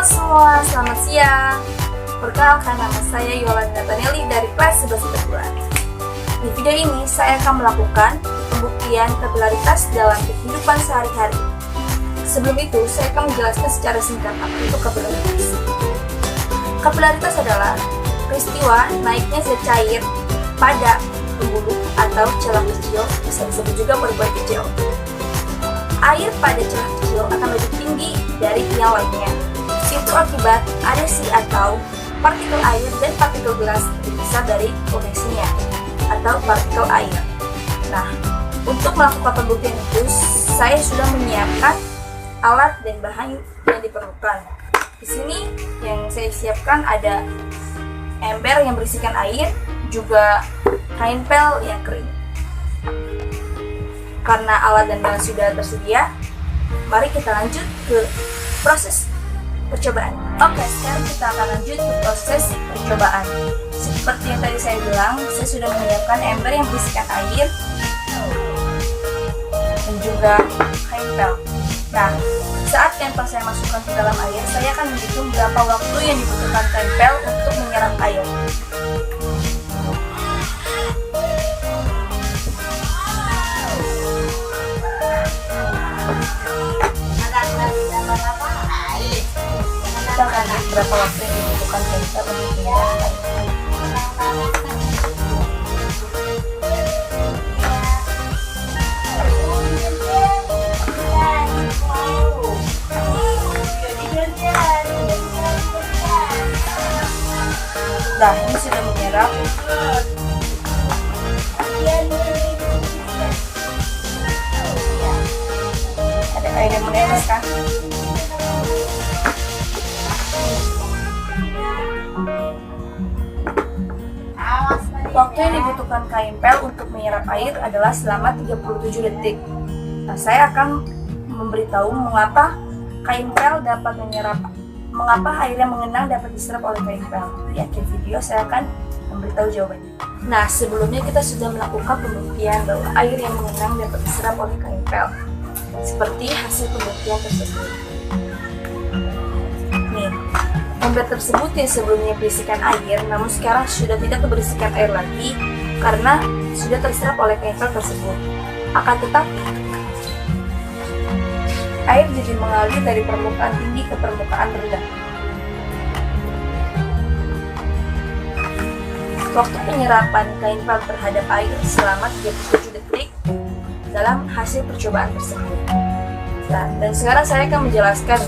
semua, selamat siang. Perkenalkan, nama saya Yolanda Nathanieli dari kelas 11 Di video ini saya akan melakukan pembuktian kapilaritas dalam kehidupan sehari-hari. Sebelum itu, saya akan menjelaskan secara singkat apa itu kapilaritas. Kapilaritas adalah peristiwa naiknya zat cair pada pembuluh atau celah kecil, bisa disebut juga pori-pori kecil. Air pada celah kecil akan lebih tinggi dari yang lainnya. Itu akibat adesi atau partikel air dan partikel gelas lebih besar dari kohesinya atau partikel air. Nah, untuk melakukan pembuktian itu, saya sudah menyiapkan alat dan bahan yang diperlukan. Di sini yang saya siapkan ada ember yang berisikan air, juga kain pel yang kering. Karena alat dan bahan sudah tersedia, mari kita lanjut ke proses percobaan. Oke, sekarang kita akan lanjut ke proses percobaan. Seperti yang tadi saya bilang, saya sudah menyiapkan ember yang berisikan air dan juga kain pel. Nah, saat kain pel saya masukkan ke dalam air, saya akan menghitung berapa waktu yang dibutuhkan kain pel untuk menyerap air. Kita akan lihat berapa waktu yang dibutuhkan kain pel untuk menyerap air. Nah, ini sudah menyerap. Ada air yang menetes kan? Waktu yang dibutuhkan kain pel untuk menyerap air adalah selama 37 detik. Nah, saya akan memberitahu mengapa kain pel dapat mengapa air yang mengenang dapat diserap oleh kain pel. Di akhir video saya akan memberitahu jawabannya. Nah, sebelumnya kita sudah melakukan pembuktian bahwa air yang mengenang dapat diserap oleh kain pel. Seperti hasil pembuktian tersebut. Nih, ember tersebut yang sebelumnya berisikan air, namun sekarang sudah tidak berisikan air lagi karena sudah terserap oleh kain pel tersebut. Akan tetapi, air jadi mengalir dari permukaan tinggi ke permukaan rendah. Waktu penyerapan kain pel terhadap air selama 37 detik dalam hasil percobaan tersebut. Nah, dan sekarang saya akan menjelaskan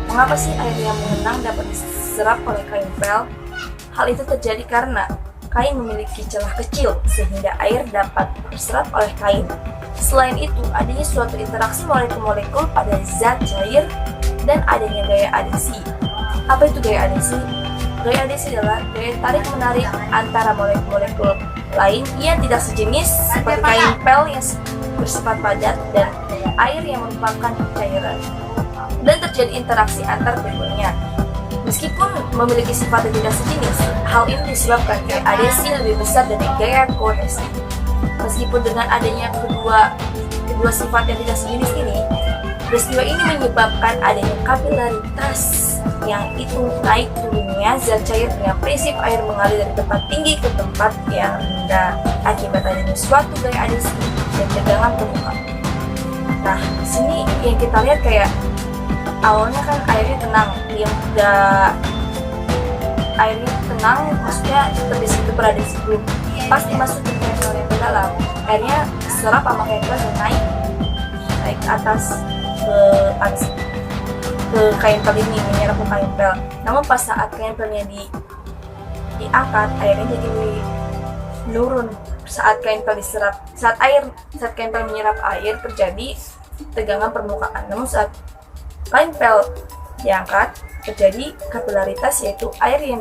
mengapa sih air yang mengenang dapat diserap oleh kain pel. Hal itu terjadi karena kain memiliki celah kecil sehingga air dapat terserap oleh kain. Selain itu, adanya suatu interaksi molekul-molekul pada zat cair dan adanya gaya adesi. Apa itu gaya adesi? Gaya adesi adalah gaya tarik-menarik antara molekul-molekul lain yang tidak sejenis seperti kain pel yang bersifat padat dan air yang merupakan cairan, dan terjadi interaksi antar keduanya. Meskipun memiliki sifat yang tidak sejenis, hal ini disebabkan gaya adesi lebih besar dari gaya kohesi. Meskipun dengan adanya kedua sifat yang tidak sejenis ini, peristiwa ini menyebabkan adanya kapilaritas, yang itu naik turunnya zat cair dengan prinsip air mengalir dari tempat tinggi ke tempat yang rendah akibat adanya suatu gaya adesi dan tegangan permukaan. Nah, di sini yang kita lihat kayak awalnya kan airnya tenang, airnya tenang, maksudnya seperti situ berada sebelum pas dimasukin kain pel yang ke dalam, airnya serap sama kain pel dan naik ke atas ke kain pel ini, menyerap ke kain pel. Namun pas saat kain pelnya diangkat, airnya jadi menurun. Saat kain pel diserap, saat kain pel menyerap air terjadi tegangan permukaan. Namun saat kain pel diangkat terjadi kapilaritas, yaitu air yang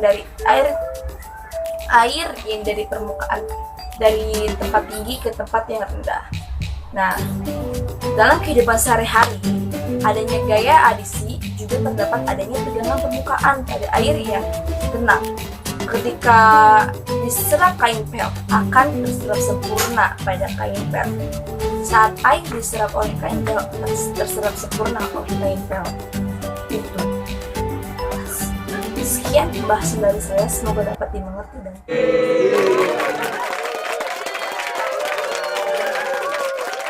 dari permukaan, dari tempat tinggi ke tempat yang rendah. Nah, dalam kehidupan sehari-hari adanya gaya adesi juga terdapat adanya tegangan permukaan pada air yang tenang. Ketika diserap kain pel akan terserap sempurna pada kain pel. Saat air diserap oleh kain pel terserap sempurna oleh kain pel. Itu. Sekian pembahasan dari saya, semoga dapat dimengerti dan